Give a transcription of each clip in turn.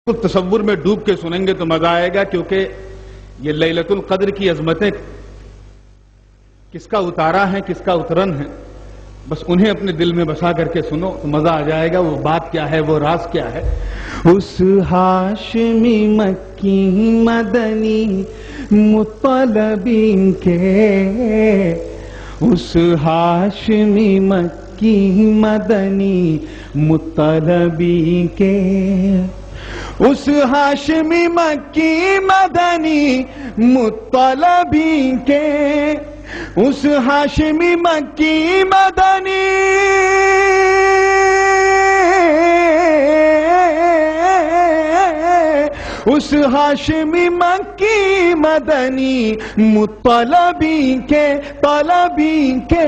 تصور میں ڈوب کے سنیں گے تو مزہ آئے گا، کیونکہ یہ لیلۃ القدر کی عظمتیں کس کا اتارا ہے، کس کا اترن ہے، بس انہیں اپنے دل میں بسا کر کے سنو تو مزہ آ جائے گا۔ وہ بات کیا ہے، وہ راز کیا ہے؟ اس ہاشمی مکی مدنی مطلبی کے، اس ہاشمی مکی مدنی مطلبی کے، اس ہاشمی مکی مدنی مطلبی کے، اس ہاشمی مکی مدنی اس ہاشمی مکی مدنی مطلبی کے، طلبی کے،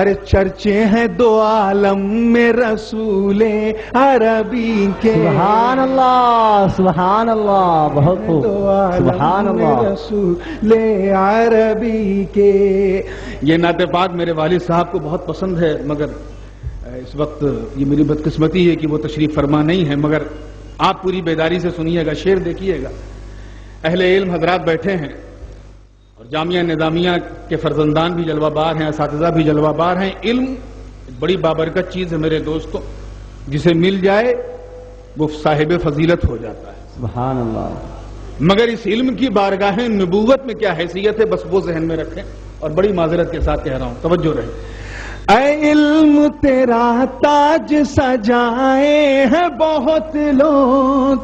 ارے چرچے ہیں دو عالم میں رسول عربی کے۔ سبحان اللہ، سبحان اللہ، بہت خوب، سبحان اللہ، رسول عربی کے۔ یہ نعت پاک میرے والد صاحب کو بہت پسند ہے، مگر اس وقت یہ میری بدقسمتی ہے کہ وہ تشریف فرما نہیں ہے، مگر آپ پوری بیداری سے سنیے گا، شعر دیکھیے گا۔ اہل علم حضرات بیٹھے ہیں اور جامعہ نظامیہ کے فرزندان بھی جلوہ بار ہیں، اساتذہ بھی جلوہ بار ہیں۔ علم ایک بڑی بابرکت چیز ہے میرے دوستوں، جسے مل جائے وہ صاحب فضیلت ہو جاتا ہے۔ سبحان اللہ۔ مگر اس علم کی بارگاہ نبوت میں کیا حیثیت ہے، بس وہ ذہن میں رکھیں، اور بڑی معذرت کے ساتھ کہہ رہا ہوں، توجہ رہے۔ اے علم تیرا تاج سجائے ہیں بہت لوگ،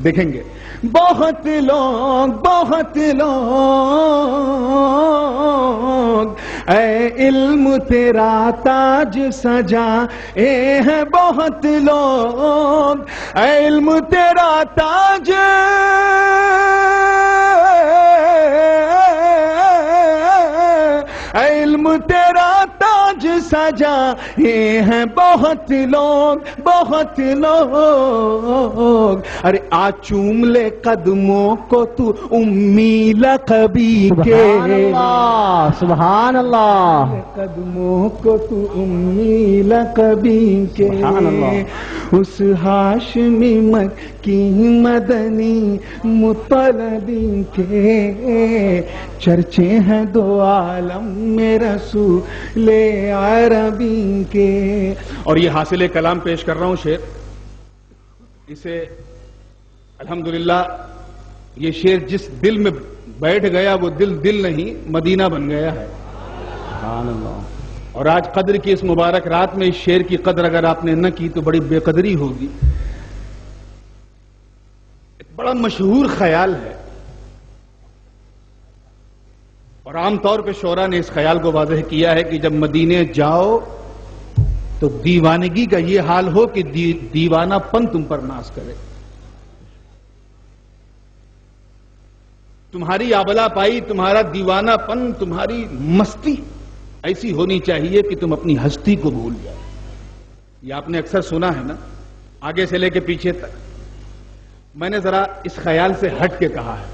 دیکھیں گے بہت لوگ، بہت لوگ، اے علم تیرا تاج سجائے ہیں بہت لوگ، اے علم تیرا تاج علم تیرا تاج سجائے ہیں بہت لوگ، بہت لوگ، ارے آ چوم لے قدموں کو تو امی لقبی کے۔ سبحان اللہ، سبحان اللہ، قدموں کو تو امی لقبی کے۔ سبحان اللہ۔ اس ہاشمی مکی مدنی مطلبی کے، چرچے ہیں دو عالم میں رسول عربی کے۔ اور یہ حاصل کلام پیش کر رہا ہوں شعر، اسے الحمدللہ یہ شعر جس دل میں بیٹھ گیا وہ دل نہیں مدینہ بن گیا ہے۔ سبحان اللہ۔ اور آج قدر کی اس مبارک رات میں اس شعر کی قدر اگر آپ نے نہ کی تو بڑی بے قدری ہوگی۔ ایک بڑا مشہور خیال ہے، اور عام طور پہ شعراء نے اس خیال کو واضح کیا ہے کہ جب مدینے جاؤ تو دیوانگی کا یہ حال ہو کہ دیوانہ پن تم پر ناز کرے، تمہاری آبلا پائی، تمہارا دیوانہ پن، تمہاری مستی ایسی ہونی چاہیے کہ تم اپنی ہستی کو بھول جاؤ۔ یہ آپ نے اکثر سنا ہے نا، آگے سے لے کے پیچھے تک۔ میں نے ذرا اس خیال سے ہٹ کے کہا ہے،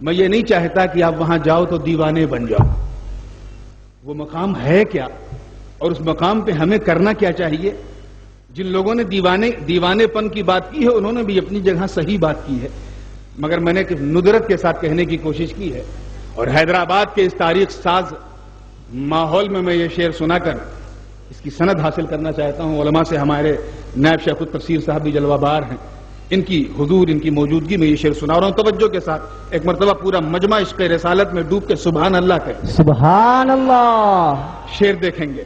میں یہ نہیں چاہتا کہ آپ وہاں جاؤ تو دیوانے بن جاؤ۔ وہ مقام ہے کیا، اور اس مقام پہ ہمیں کرنا کیا چاہیے؟ جن لوگوں نے دیوانے پن کی بات کی ہے انہوں نے بھی اپنی جگہ صحیح بات کی ہے، مگر میں نے ندرت کے ساتھ کہنے کی کوشش کی ہے۔ اور حیدرآباد کے اس تاریخ ساز ماحول میں یہ شعر سنا کر اس کی سند حاصل کرنا چاہتا ہوں۔ علماء سے ہمارے نائب شیخ التفسیر صاحب بھی جلوہ بار ہیں، ان کی حضور، ان کی موجودگی میں یہ شعر سنا رہا ہوں۔ توجہ کے ساتھ ایک مرتبہ پورا مجمع عشق رسالت میں ڈوب کے سبحان اللہ کہے۔ سبحان اللہ۔ شعر دیکھیں گے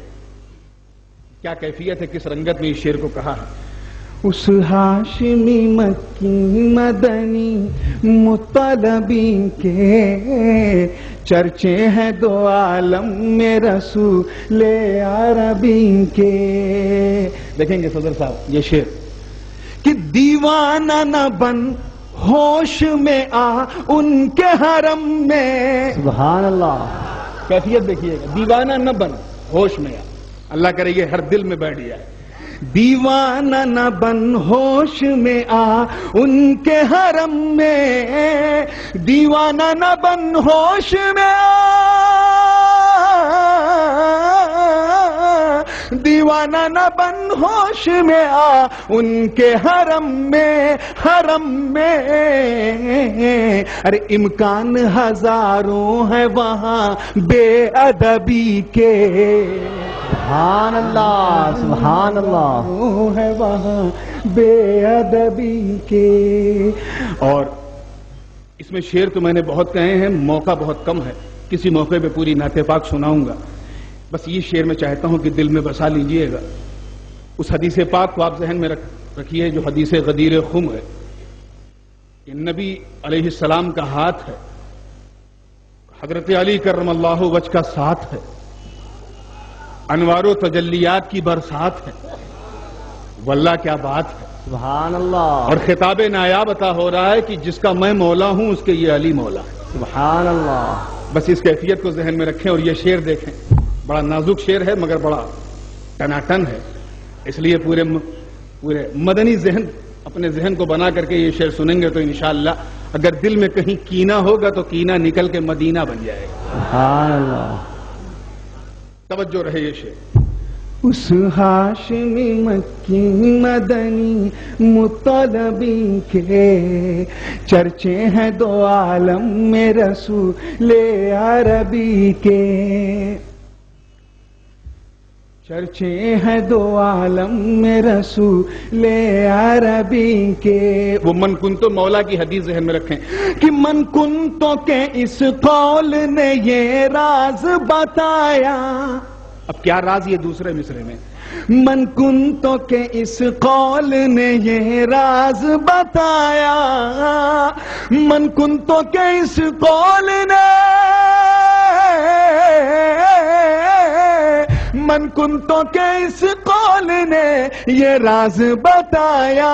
کیا کیفیت ہے، کس رنگت میں اس شعر کو کہا ہے۔ اس ہاشمی مکی مدنی مطلبی کے، چرچے ہیں دو عالم میں رسول عربی کے۔ دیکھیں گے صدر صاحب یہ شعر، کہ دیوانہ نہ بن ہوش میں آ ان کے حرم میں۔ سبحان اللہ۔ کیفیت دیکھیے گا، دیوانہ نہ بن ہوش میں آ، اللہ کرے یہ ہر دل میں بیٹھ جائے۔ دیوانہ نہ بن ہوش میں آ ان کے حرم میں، دیوانہ نہ بن ہوش میں آ دیوانہ نہ بن ہوش میں آ ان کے حرم میں، حرم میں. ارے امکان ہزاروں ہے وہاں بے ادبی کے، سبحان اللہ سبحان اللہ. ہے وہاں بے ادبی کے. اور اس میں شعر تو میں نے بہت کہے ہیں، موقع بہت کم ہے، کسی موقع پہ پوری نعت پاک سناؤں گا. بس یہ شعر میں چاہتا ہوں کہ دل میں بسا لیجئے گا. اس حدیث پاک کو آپ ذہن میں رکھیے جو حدیث غدیر خم ہے. کہ نبی علیہ السلام کا ہاتھ ہے، حضرت علی کرم اللہ وجہ کا ساتھ ہے، انوار و تجلیات کی برسات ہے. واللہ کیا بات ہے. سبحان اللہ. اور خطاب نایاب عطا ہو رہا ہے کہ جس کا میں مولا ہوں اس کے یہ علی مولا ہے. سبحان اللہ. بس اس کیفیت کو ذہن میں رکھیں. اور یہ شعر دیکھیں، بڑا نازک شعر ہے مگر بڑا ٹناٹن ہے. اس لیے پورے مدنی ذہن، اپنے ذہن کو بنا کر کے یہ شعر سنیں گے تو انشاءاللہ اگر دل میں کہیں کینہ ہوگا تو کینہ نکل کے مدینہ بن جائے گا. سبحان اللہ. توجہ رہے یہ شعر. اس ہاشمی مکی مدنی مطلبی کے چرچے ہیں دو عالم میں رسول عربی کے. چرچے ہیں دو عالم میں رسول عربی کے. وہ من کنتو مولا کی حدیث ذہن میں رکھیں کہ من کنتو کے اس قول نے یہ راز بتایا. اب کیا راز یہ دوسرے مصرے میں. من کنتو کے اس قول نے یہ راز بتایا. من کنتو کے اس قول نے، من کنتو کے اس قول نے یہ راز بتایا،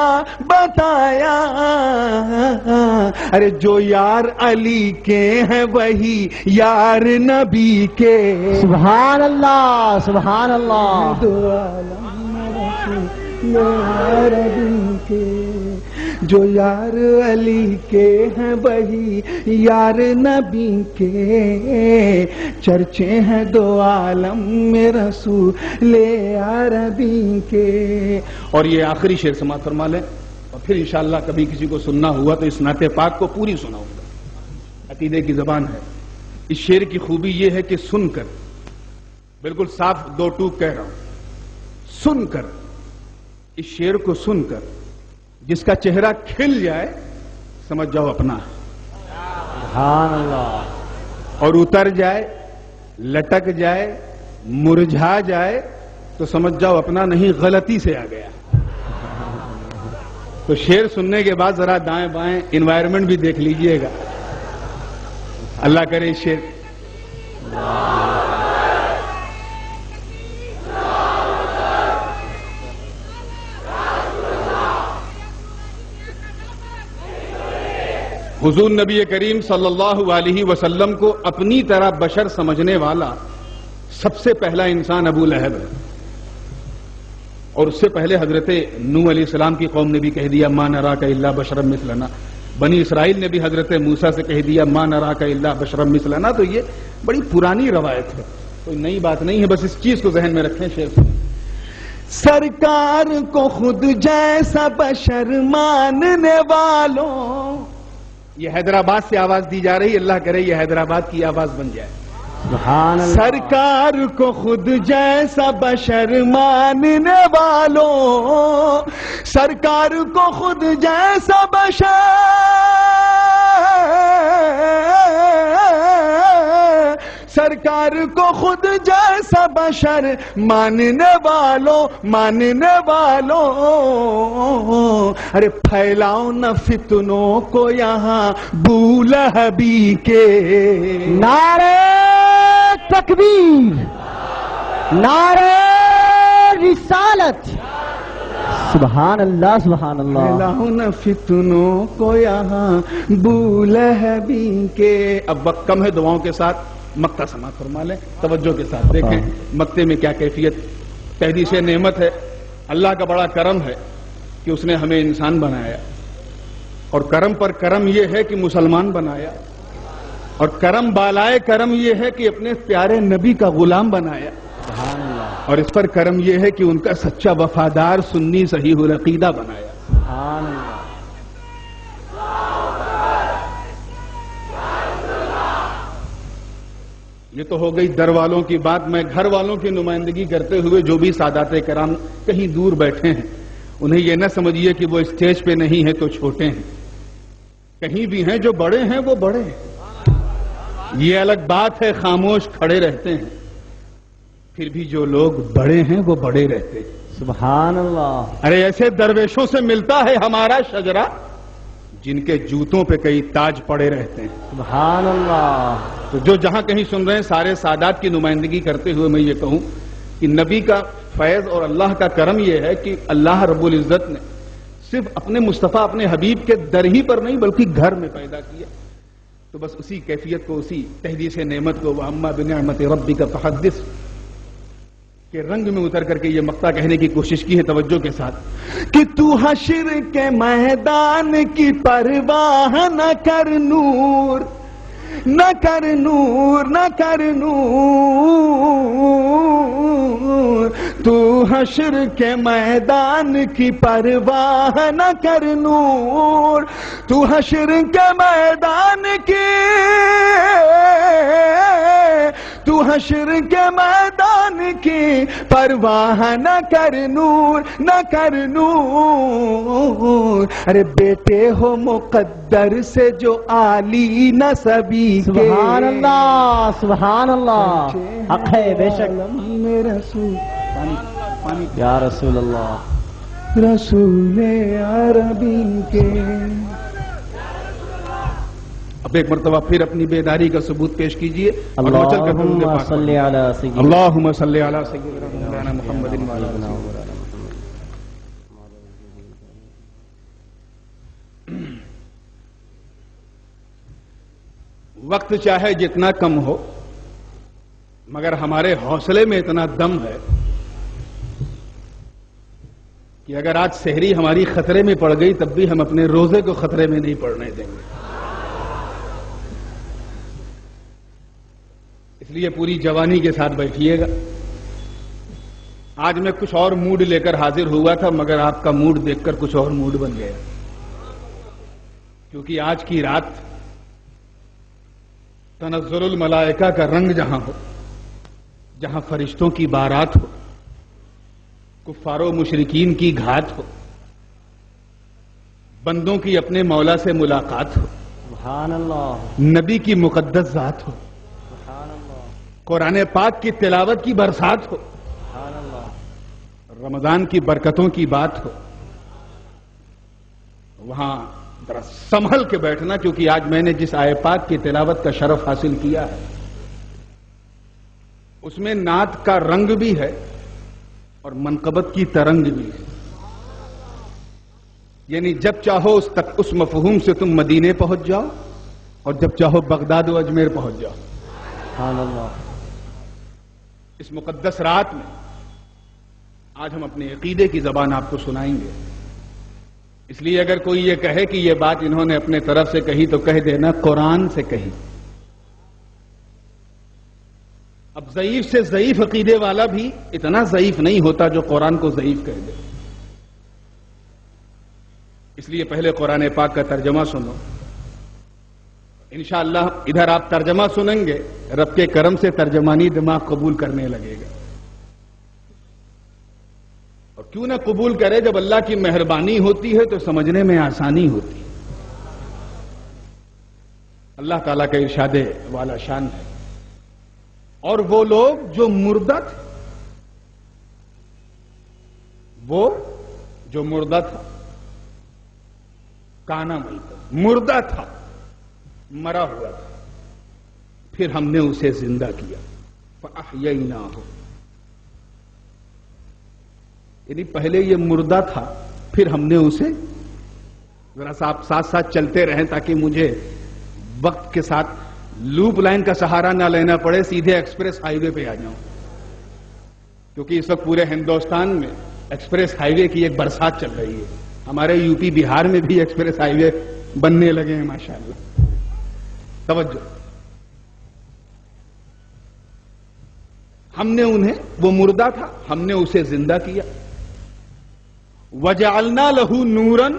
بتایا. ارے جو یار علی کے ہیں وہی یار نبی کے. سبحان اللہ سبحان اللہ. دو عالم رسول عربی کے، جو یار علی کے ہیں وہی یار نبی کے. چرچے ہیں دو عالم میں رسول عربی کے. اور یہ آخری شعر سماعت فرما لیں اور پھر انشاءاللہ کبھی کسی کو سننا ہوا تو اس نعت پاک کو پوری سناؤں گا. عقیدے کی زبان ہے. اس شعر کی خوبی یہ ہے کہ سن کر، بالکل صاف دو ٹوک کہہ رہا ہوں، سن کر، اس شعر کو سن کر جس کا چہرہ کھل جائے سمجھ جاؤ اپنا ہے. سبحان اللہ. اور اتر جائے، لٹک جائے، مرجھا جائے تو سمجھ جاؤ اپنا نہیں، غلطی سے آ گیا. تو شعر سننے کے بعد ذرا دائیں بائیں انوائرمنٹ بھی دیکھ لیجئے گا. اللہ کرے شعر. حضور نبی کریم صلی اللہ علیہ وسلم کو اپنی طرح بشر سمجھنے والا سب سے پہلا انسان ابو لہب ہے. اور اس سے پہلے حضرت نوح علیہ السلام کی قوم نے بھی کہہ دیا ما نراک الا بشرا مثلنا. بنی اسرائیل نے بھی حضرت موسیٰ سے کہہ دیا ما نراک الا بشرا مثلنا. تو یہ بڑی پرانی روایت ہے، کوئی نئی بات نہیں ہے. بس اس چیز کو ذہن میں رکھیں. شعر سنیں. سرکار کو خود جیسا بشر ماننے والوں. یہ حیدرآباد سے آواز دی جا رہی، اللہ کرے یہ حیدرآباد کی آواز بن جائے. سبحان اللہ. سرکار کو خود جیسا بشر ماننے والوں. سرکار کو خود جیسا بشر، سرکار کو خود جیسا بشر ماننے والوں، ماننے والوں. ارے پھیلاؤ نہ فتنوں کو یہاں بو لہبی کے. نعرہ تکبیر، نعرہ رسالت. سبحان اللہ سبحان اللہ. پھیلاؤ نہ فتنوں کو یہاں بو لہبی کے. اب وقت کم ہے، دعاؤں کے ساتھ مکہ سماعت فرما لیں توجہ کے ساتھ. دیکھیں مکے میں کیا کیفیت. پہلی سے نعمت ہے، اللہ کا بڑا کرم ہے کہ اس نے ہمیں انسان بنایا. اور کرم پر کرم یہ ہے کہ مسلمان بنایا. اور کرم بالائے کرم یہ ہے کہ اپنے پیارے نبی کا غلام بنایا. سبحان اللہ. اور اس پر کرم یہ ہے کہ ان کا سچا وفادار سنی صحیح العقیدہ بنایا. سبحان اللہ. یہ تو ہو گئی در والوں کی بات. میں گھر والوں کی نمائندگی کرتے ہوئے جو بھی سادات کرام کہیں دور بیٹھے ہیں انہیں یہ نہ سمجھیے کہ وہ اسٹیج پہ نہیں ہیں تو چھوٹے ہیں. کہیں بھی ہیں جو بڑے ہیں وہ بڑے ہیں. یہ الگ بات ہے خاموش کھڑے رہتے ہیں, پھر بھی جو لوگ بڑے ہیں وہ بڑے رہتے ہیں. سبحان اللہ. ارے ایسے درویشوں سے ملتا ہے ہمارا شجرہ جن کے جوتوں پہ کئی تاج پڑے رہتے ہیں. سبحان اللہ. تو جو جہاں کہیں سن رہے ہیں سارے سادات کی نمائندگی کرتے ہوئے میں یہ کہوں کہ نبی کا فیض اور اللہ کا کرم یہ ہے کہ اللہ رب العزت نے صرف اپنے مصطفیٰ اپنے حبیب کے در ہی پر نہیں بلکہ گھر میں پیدا کیا. تو بس اسی کیفیت کو, اسی تحدیث نعمت کو وَأَمَّا بِنِعْمَتِ رَبِّكَ فَحَدِّثْ کے رنگ میں اتر کر کے یہ مقطع کہنے کی کوشش کی ہے توجہ کے ساتھ کہ تو حشر کے میدان کی پرواہ نہ کر نور, نہ کر نور, نہ کر نور. تو حشر کے میدان کی پرواہ نہ کر نور. تو حشر کے میدان کی, تو حشر کے میدان کی پرواہ نہ کر نور, نہ کر نور. ارے بیٹے ہو مقدر سے جو عالی نسبی کے. سبحان اللہ. سبحان اللہ. حق ہے بے شک. یا رسول اللہ. رسول عربی کے. اب ایک مرتبہ پھر اپنی بیداری کا ثبوت پیش کیجئے. اللہم صلی علی سیدنا اللہم صلی علی سیدنا محمد و علی آلہ. وقت چاہے جتنا کم ہو مگر ہمارے حوصلے میں اتنا دم ہے کہ اگر آج سحری ہماری خطرے میں پڑ گئی تب بھی ہم اپنے روزے کو خطرے میں نہیں پڑنے دیں گے. اس لیے پوری جوانی کے ساتھ بیٹھیے گا. آج میں کچھ اور موڈ لے کر حاضر ہوا تھا مگر آپ کا موڈ دیکھ کر کچھ اور موڈ بن گیا, کیونکہ آج کی رات تنزل الملائکہ کا رنگ جہاں ہو, جہاں فرشتوں کی بارات ہو, کفار و مشرکین کی گھات ہو, بندوں کی اپنے مولا سے ملاقات ہو, سبحان اللہ. نبی کی مقدس ذات ہو, سبحان اللہ. قرآن پاک کی تلاوت کی برسات ہو, سبحان اللہ. رمضان کی برکتوں کی بات ہو, وہاں ذرا سنبھل کے بیٹھنا, کیونکہ آج میں نے جس آئے پاک کی تلاوت کا شرف حاصل کیا ہے اس میں نعت کا رنگ بھی ہے اور منقبت کی ترنگ بھی ہے. یعنی جب چاہو اس مفہوم سے تم مدینے پہنچ جاؤ اور جب چاہو بغداد و اجمیر پہنچ جاؤ. سبحان اللہ. اس مقدس رات میں آج ہم اپنے عقیدے کی زبان آپ کو سنائیں گے. اس لیے اگر کوئی یہ کہے کہ یہ بات انہوں نے اپنے طرف سے کہی تو کہہ دینا قرآن سے کہی. اب ضعیف سے ضعیف عقیدے والا بھی اتنا ضعیف نہیں ہوتا جو قرآن کو ضعیف کہہ دے. اس لیے پہلے قرآن پاک کا ترجمہ سنو. انشاءاللہ ادھر آپ ترجمہ سنیں گے, رب کے کرم سے ترجمانی دماغ قبول کرنے لگے گا. اور کیوں نہ قبول کرے, جب اللہ کی مہربانی ہوتی ہے تو سمجھنے میں آسانی ہوتی ہے. اللہ تعالیٰ کا ارشاد والا شان ہے. اور وہ لوگ جو مردہ تھے, وہ جو مردہ تھا, کانا مردہ تھا, مرا ہوا تھا, پھر ہم نے اسے زندہ کیا. فَأَحْيَيْنَاهُ, یعنی پہلے یہ مردہ تھا پھر ہم نے اسے, ذرا سا آپ ساتھ ساتھ چلتے رہیں تاکہ مجھے وقت کے ساتھ لوپ لائن کا سہارا نہ لینا پڑے, سیدھے ایکسپریس ہائی وے پہ آ جاؤں, کیونکہ اس وقت پورے ہندوستان میں ایکسپریس ہائی وے کی ایک برسات چل رہی ہے. ہمارے یو پی بہار میں بھی ایکسپریس ہائی وے بننے لگے ہیں ماشاءاللہ. توجہ, ہم نے انہیں، وہ مردہ تھا، ہم نے اسے زندہ کیا. وجعلنا لہو نورن